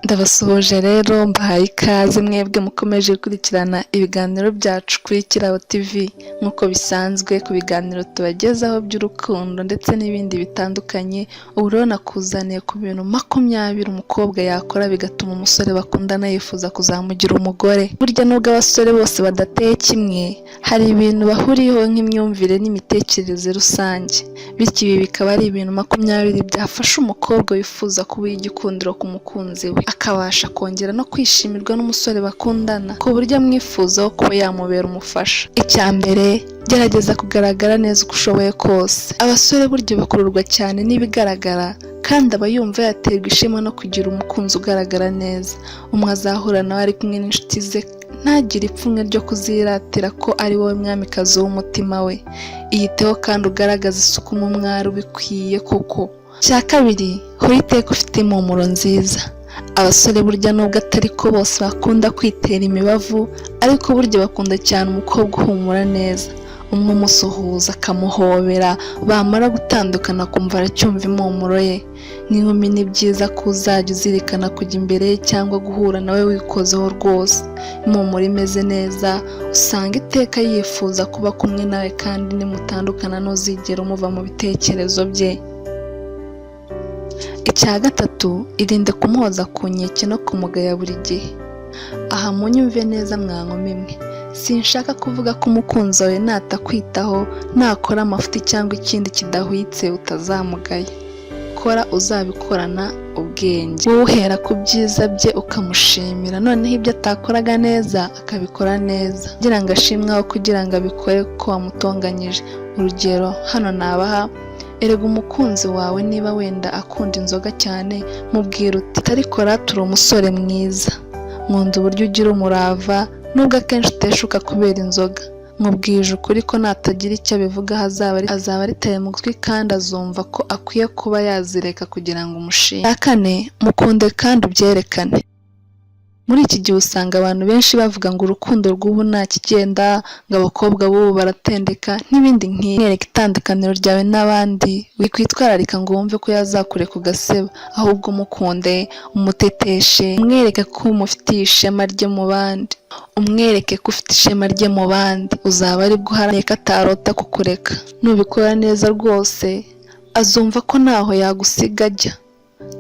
Ndabasuhuje rero mbahaye ikaze mwebwe mukomeje gukurikirana ibiganiro byacu kuri Kirabo TV nk'uko bisanzwe ku biganiro tubagezaho by'urukundo ndetse n'ibindi bitandukanye. Ubu rero nakuzaniye ku bintu 20 umukobwa yakora bigatuma umusore bakundana yifuza kuzamugira umugore. Burya nubwo abasore bose badateye kimwe, hari ibintu bahuriyeho nk'imyumvire n'imitekerereze rusange. Bityo ibi bikaba ari ibintu 20 byafasha umukobwa wifuza kuba igikundiro ku mukunzi we, akabasha kongera no kwishimirwa n'umusore bakundana ku buryo amwifuzaho kuba yamubera umufasha. Icya mbere, gerageza kugaragara neza uko ushoboye kose. Abasore burya bakururwa cyane n'ibigaragara, kandi aba yumva yaterwa ishema no kugira umukunzi ugaragara neza. Umwe azahura nawe ari kumwe n'inshuti ze, ntagire ipfunwe ryo kuziratira ko ari wowe mwamikazi w'umutima we. Iyiteho kandi ugaragaza isuku mu mwari ubikwiye koko. Icya kabiri, hora iteka ufite impumuro nziza. Abasore burya nubwo atari ko bose bakunda kwitera imibavu, ariko burya bakunda cyane umukobwa uhumura neza. Umwe umusuhuza akamuhobera, bamara gutandukana kumva aracyumva impumuro ye. N'inkumi ni byiza ko uzajya uzirikana kujya imbere ye cyangwa guhura nawe wikozeho rwose. Impumuro imeze neza usanga iteka yifuza kuba kumwe nawe, kandi nimutandukana ntuzigera umuva mu bitekerezo bye. Icya gatatu, irinde kumuhoza ku nkeke no kumugaya buri gihe. Aha munyumve neza mwankoma imwe, sinshaka kuvuga ko umukunzi wawe natakwitaho, nakora amafuti cyangwa ikindi kidahwitse utazamugaya. Kora uzabikorana ubwenge, wowe uhera ku byiza bye ukamushimira, noneho ibyo atakoraga neza akabikora neza, kugira ngo ashimwe aho kugira ngo abikore ko wamutonganyije. Urugero hano nabaha: erega umukunzi wawe niba wenda akunda inzoga cyane, mubwira uti ariko turi umusore mwiza, nkunda uburyo ugira umurava nubwo akenshi uteshuka kubera inzoga. Mubwije ukuri ko natagira icyo abivuga azaba aritaye mu gutwi, kandi azumva ko akwiye kuba yazireka kugira ngo umushime. Icya kane, mukunde kandi ubyerekane. Muri iki gihe usanga abantu benshi bavuga ngo urukundo rw'ubu nta kigenda, ngo abakobwa b'ubu baratendeka n'ibindi nk'ibi. Mwereke itandukaniro ryawe n'abandi, wikwitwararika ngo wumve ko yazakure ku gaseba, ahubwo mukunde, umuteteshe, umwereke ko umufitiye ishema rye mu bandi. Umwereke ko ufite ishema rye mu bandi, uzaba ari bwo uharanira ko atarota kukureka. Nubikora neza rwose, azumva ko ntaho yagusiga ajya,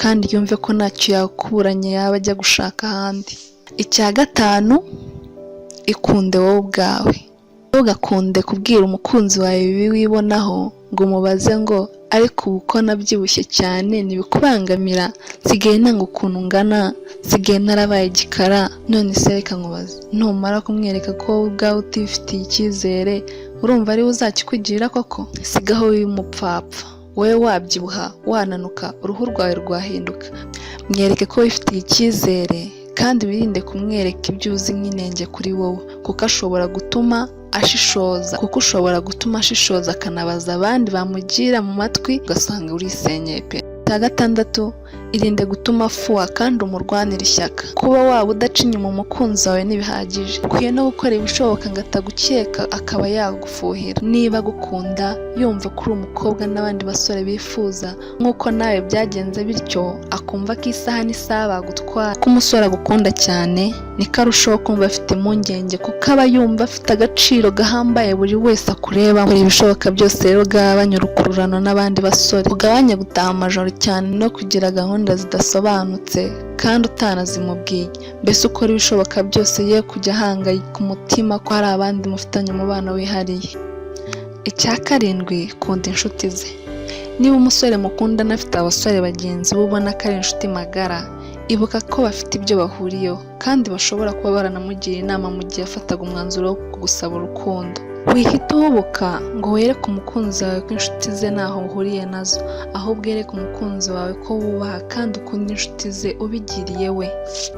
kandi yumve ko ntacyo yakuburanye yaba ajya gushaka ahandi. Icya gatanu, ikunde wowe ubwawe. Ntugakunde kubwira umukunzi wawe ibibi wibonaho ngo umubaze ngo ariko ubu ko nabyibushye cyane ntibikubangamira, nsigaye nanga ukuntu ungana, nsigaye narabaye igikara. None se reka nkubaze, numara kumwereka ko wowe ubwawe utifitiye icyizere, urumva ari we uzakikugirira koko? Sigaho w'umupfapfa, wowe wabyibuha wananuka, uruhu rwawe rwahinduka. Mwereke ko wifitiye icyizere, kandi wirinde kumwereka ibyo uzi nk'inenge kuri wowe, kuko ushobora gutuma ashishoza akanabaza abandi bamugira mu matwi, ugasanga urisenyeye pe. Icya gatandatu, irinde gutuma afuha kandi umurwanire ishyaka. Kuba waba udaca inyuma umukunzi wawe ntibihagije, ukwiye no gukora ibishoboka ngo atagukeka akaba yagufuhira. Niba agukunda yumva ko uri umukobwa n'abandi basore bifuza nk'uko nawe byagenze, bityo akumva ko isaha n'isaha bagutwara. Ko umusore agukunda cyane, niko arushaho kumva afite impungenge, kuko aba yumva afite agaciro gahambaye buri wese akureba. Kora ibishoboka byose rero ugabanye urukururano n'abandi basore, ugabanye gutaha amajoro cyane no kugira gahunda zidasobanutse kandi utanazimubwiye. Mbese ukora ibishoboka byose ye kujya ahangayika umutima ko hari abandi mufitanye umubano wihariye. Icya karindwi, kunda inshuti ze. Niba umusore mukundana afite abasore bagenzi be ubona ko ari inshuti magara, ibuka ko bafite ibyo bahuriyeho, kandi bashobora kuba baranamugira inama mu gihe yafataga umwanzuro wo kugusaba urukundo. Wihita uhubuka ngo wereke umukunzi wawe ko inshuti ze ntaho uhuriye nazo, ahubwo wereke umukunzi wawe ko wubaha kandi ukunda inshuti ze ubigiriye we.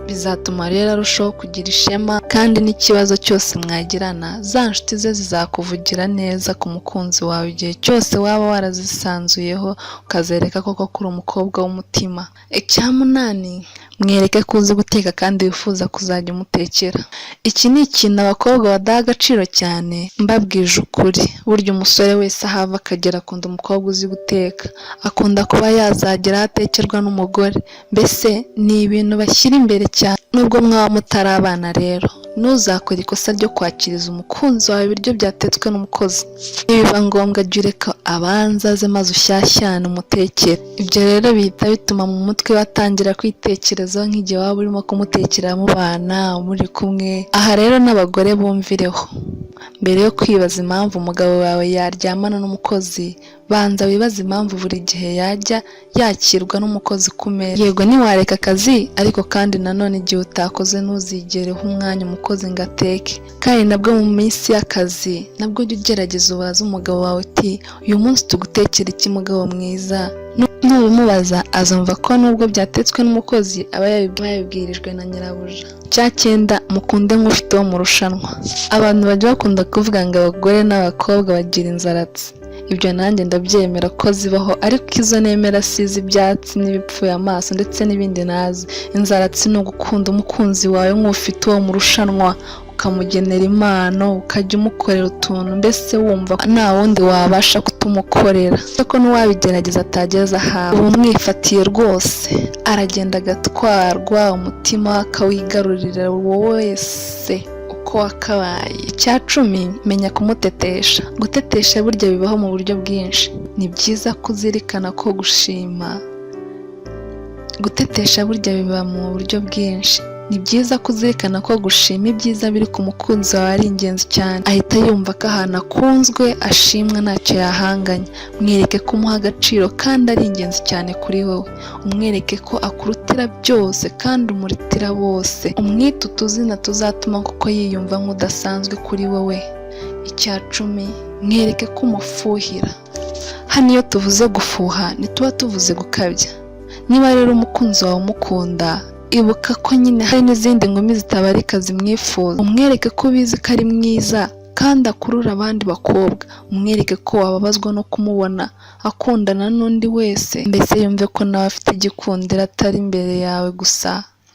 Bizatuma rero arushaho kugira ishema, kandi n'ikibazo cyose mwagirana, za nshuti ze zizakuvugira neza ku mukunzi wawe igihe cyose waba warazisanzuyeho, ukazereka koko kuri umukobwa w'umutima. Icya munani, mwereke ko uzi guteka kandi wifuza kuzajya umutekera. Iki ni ikintu abakobwa badaha agaciro cyane, mbabwije ukuri. Burya umusore wese ahava akagera akunda umukobwa uzi guteka, akunda kuba yazagera aho atekerwa n'umugore. Mbese ni ibintu bashyira imbere cyane. Nubwo mwaba mutarabana rero, ntuzakore ikosa ryo kwakiriza umukunzi wawe ibiryo byatetswe n'umukozi. Nibiba ngombwa jya ureka abanza aze maze ushyashyane umutekere. Ibyo rero bihita bituma mu mutwe batangira kwitekerezaho nk'igihe waba urimo kumutekera mubana muri kumwe. Aha rero n'abagore bumvireho, mbere yo kwibaza impamvu umugabo wawe yaryamana n'umukozi, banza wibaze impamvu buri gihe yajya yakirwa n'umukozi ku meza. Yego ntiwareka akazi, ariko kandi nanone igihe utakoze ntuzigere uha umwanya umukozi ngo ateke. Kandi nabwo mu minsi y'akazi nabwo jya ugerageza ubaze umugabo wawe uti uyu munsi tugutekera iki mugabo mwiza? Nubimubaza azumva ko nubwo byatetswe n'umukozi aba yabibwirijwe na nyirabuja. Cya 9, mukunde nk'ufite uwo murushanwa. Abantu bajya bakunda kuvuga ngo abagore n'abakobwa bagira inzaratsi. Ibyo nanjye ndabyemera ko zibaho, ariko izo nemera si iz'ibyatsi n'ibipfuye amaso ndetse n'ibindi nazi. Inzaratsi ni ugukunda umukunzi wawe nk'ufite uwo murushanwa, ukamugenera impano, ukajya umukorera utuntu mbese wumva nta wundi wabasha kutumukorera. Ariko n'uwabigerageza atageza ahawe, uba umwifatiye rwose, aragenda agatwarwa, umutima akawigarurira wowe wese uko wakabaye. Icya 10, menya kumutetesha. Gutetesha burya bibaho mu buryo bwinshi. Ni byiza kuzirikana ko gushima. Gutetesha burya biba mu buryo bwinshi. Ni byiza kuzirikana ko gushima ibyiza biri ku mukunzi wawe ari ingenzi cyane. Ahita yumva ko ahantu akunzwe ashimwa ntacyo yahanganya. Mwereke ko umuha agaciro kandi ari ingenzi cyane kuri wowe. Umwereke ko akurutira byose kandi umuritira bose. Umwite utuzina tuzatuma kuko yiyumva nk'udasanzwe kuri wowe. Icya 10, mwereke ko umufuhira. Hano iyo tuvuze gufuha ntituba tuvuze gukabya. Niba rero umukunzi wawe umukunda, ibuka ko nyine hari n'izindi nkumi zitabarika zimwifuza. Umwereke ko ubizi ko ari mwiza kandi akurura abandi bakobwa. Umwereke ko wababazwa no kumubona akundana n'undi wese, mbese yumve ko nawe afite igikundiro atari imbere yawe gusa,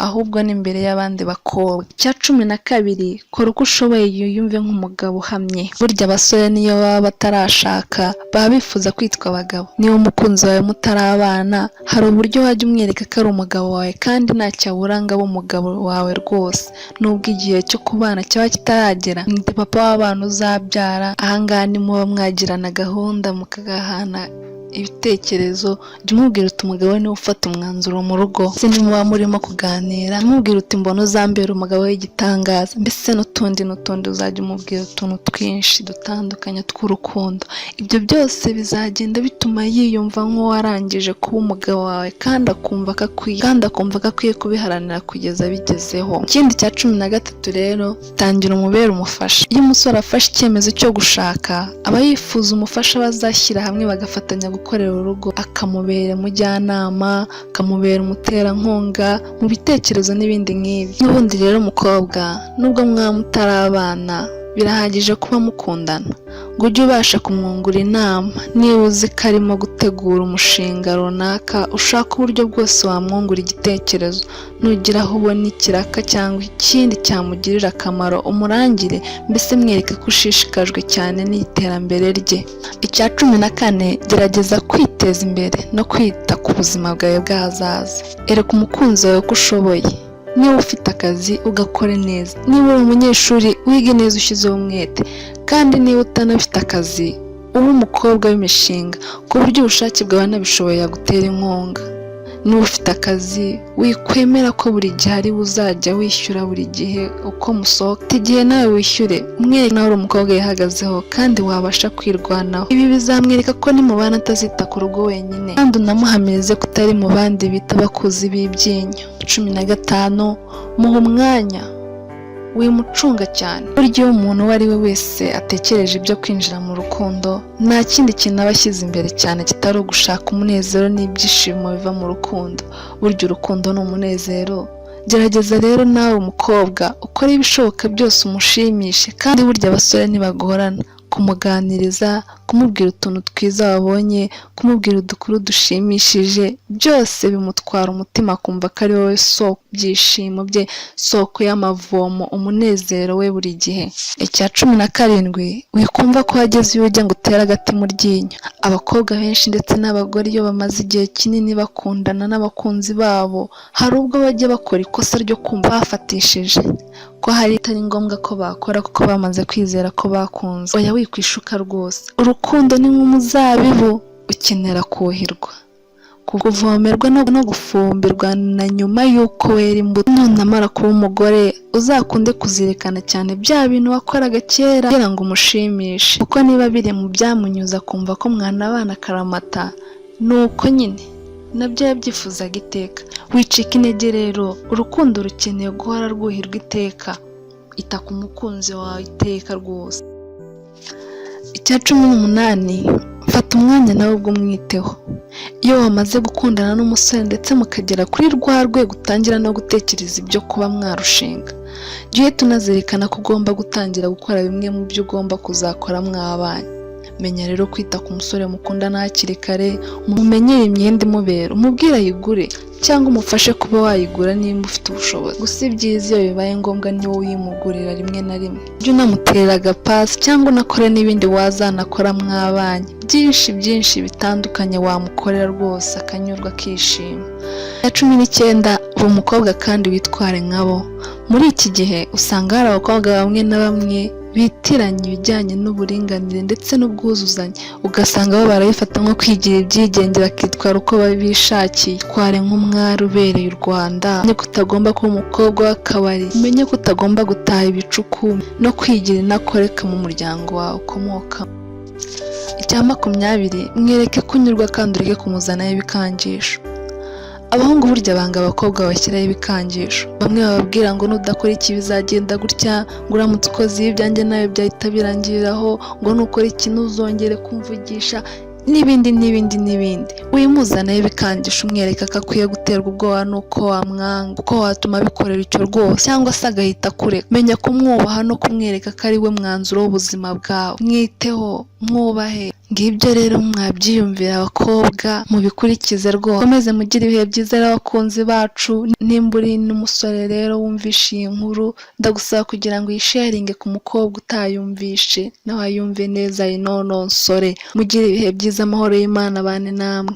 ahubwo n'imbere y'abandi bakobwa. Icya 12, kora uko ushoboye yiyumve nk'umugabo uhamye. Burya abasore niyo baba batarashaka baba bifuza kwitwa abagabo. Niba umukunzi wawe mutarabana, hari uburyo wajya umwereka ko ari umugabo wawe kandi ntacyo abura ngo abe umugabo wawe rwose. Nubwo igihe cyo kubana cyaba kitaragera, ni papa w'abana uzabyara. Ahangaha ni muba mwagirana gahunda mukagahana ibitekerezo. Jya umubwira uti umugabo niwe ufata umwanzuro mu rugo. Se nimuba murimo kuganira, umubwira uti mbona uzambera umugabo w'igitangaza. Mbese n'utundi uzajya umubwira utuntu twinshi dutandukanye tw'urukundo. Ibyo byose bizagenda bituma yiyumva nk'uwarangije kuba umugabo wawe kandi akumva ko akwiye kubiharanira kugeza bigezeho. Ikindi cya 13 rero, tangira umubere umufasha. Iyo umusore afashe icyemezo cyo gushaka, aba yifuza umufasha bazashyira hamwe bagafatanya gukorera urugo, akamubera umujyanama, akamubera umuterankunga mu bitekerezo n'ibindi nk'ibi. N'ubundi rero umukobwa, nubwo mwaba mutarabana, birahagije kuba mukundana. Ngo ujye ubasha kumwungura inama. Niba uzi ko arimo gutegura umushinga runaka, ushaka uburyo bwose wamwungura igitekerezo. Nugira aho ubona ikiraka cyangwa ikindi cyamugirira akamaro, umurangire, mbese mwereke ko ushishikajwe cyane n'iterambere rye. Icya 14, gerageza kwiteza imbere no kwita ku buzima bwawe bw'ahazaza. Ereka umukunzi wawe ko ushoboye. Niba ufite akazi ugakore neza, niba uri umunyeshuri wige neza ushyizeho umwete, kandi niba utanafite akazi ube umukobwa w'imishinga ku buryo ubushake bwawe nabishoboye yagutera inkunga. Niba ufite akazi wikwemera ko buri gihe ari uzajya wishyura buri gihe uko musohoka. Igihe nawe wishyure, umwereke nawe uri umukobwa yihagazeho kandi wabasha kwirwanaho. Ibi bizamwereka ko nimubana atazita ku rugo wenyine, kandi unamuhamirize ko utari mu bandi bita abakuzi b'ibyinyo. 15, muha umwanya, wimucunga cyane. Burya iyo umuntu uwo ari we wese atekereje ibyo kwinjira mu rukundo, nta kindi kintu aba ashyize imbere cyane kitari ugushaka umunezero n'ibyishimo biva mu rukundo. Burya urukundo ni umunezero. Gerageza rero nawe umukobwa ukora ibishoboka byose umushimishe, kandi burya abasore ntibagorana. kumuganiriza, kumubwira utuntu twiza wabonye, kumubwira udukuru dushimishije, byose bimutwara umutima akumva ko ari wowe soko byishimo bye, soko y'amavomo, umunezero we buri gihe. Icya 17, wikumva ko wageze iyo ujya ngo utere agati mu ryinyo. Abakobwa benshi ndetse n'abagore iyo bamaze igihe kinini bakundana n'abakunzi babo, hari ubwo bajya bakora ikosa ryo kumva bafatishije ko hari itari ngombwa ko bakora kuko bamaze kwizera ko bakunze. Oya wikwishuka rwose, urukundo ni nk'umuzabibu ukenera kuhirwa, kuvomerwa no gufumbirwa, na nyuma y'uko wera imbuto. Nunamara kuba umugore uzakunde kuzirikana cyane bya bintu wakoraga kera kugira ngo umushimishe, kuko niba biri mu byamunyuza kumva ko mwanabana akaramata, nuko nyine nabyo yabyifuzaga iteka. Wicika intege rero, urukundo rukeneye guhora rwuhirwa iteka. Ita ku mukunzi wawe iteka rwose. Icya 18, fata umwanya nawe ubwo umwiteho. Iyo wamaze gukundana n'umusore ndetse mukagera kuri rwa rwego utangira no gutekereza ibyo kuba mwarushinga, jya uhita unazirikana ko ugomba gutangira gukora bimwe mu byo ugomba kuzakora mwabanye. Menya rero kwita ku musore mukundana hakiri kare, umumenyere imyenda imubera, umubwire ayigure cyangwa umufashe kuba wayigura nimba ufite ubushobozi. Gusa ibyiza iyo bibaye ngombwa ni wowe uyimugurira rimwe na rimwe. Jya unamutera agapasi cyangwa unakore n'ibindi wazanakora mwabanye, byinshi bitandukanye wamukorera rwose akanyurwa akishima. Icya 19, uba umukobwa kandi witware nkabo. Muri iki gihe usanga hari abakobwa bamwe na bamwe bitiranya ibijyanye n'uburinganire ndetse n'ubwuzuzanye, ugasanga bo barabifata nko kwigira ibyigenge bakitwara uko babishakiye. Tware nk'umwari ubereye u Rwanda, umenye ko utagomba kuba umukobwa w'akabari, umenye ko utagomba gutaha ibicuku no kwigira inakoreka mu muryango wawe ukomokamo. Icya 20, mwereke kunyurwa kandi ureke kumuzanaho ibikangisho. Abahungu burya banga abakobwa bashyiraho ibikangisho. Bamwe bababwira ngo nudakora iki bizagenda gutya, ngo uramutse ukoze ibi byanjye nawe byahita birangiriraho, ngo nukora iki ntuzongere kumvugisha, n'ibindi. Wimuzanaho ibikangisho umwereka ko akwiye guterwa ubwoba nuko wamwanga, uko watuma bikorera icyo rwose, cyangwa se agahita kureka. Menya kumwubaha no kumwereka ko ari we mwanzuro w'ubuzima bwawe. Mwiteho, mwubahe. Ngibyo rero mwabyiyumvira abakobwa, mubikurikize rwose. Komeze mugire ibihe byiza n'abakunzi bacu. Nimba uri n'umusore rero wumvishe iyi nkuru, ndagusaba kugira ngo uyisharinge ku mukobwa utayumvishe, nawe ayumve neza inononsore. Mugire ibihe byiza, amahoro y'Imana abane namwe.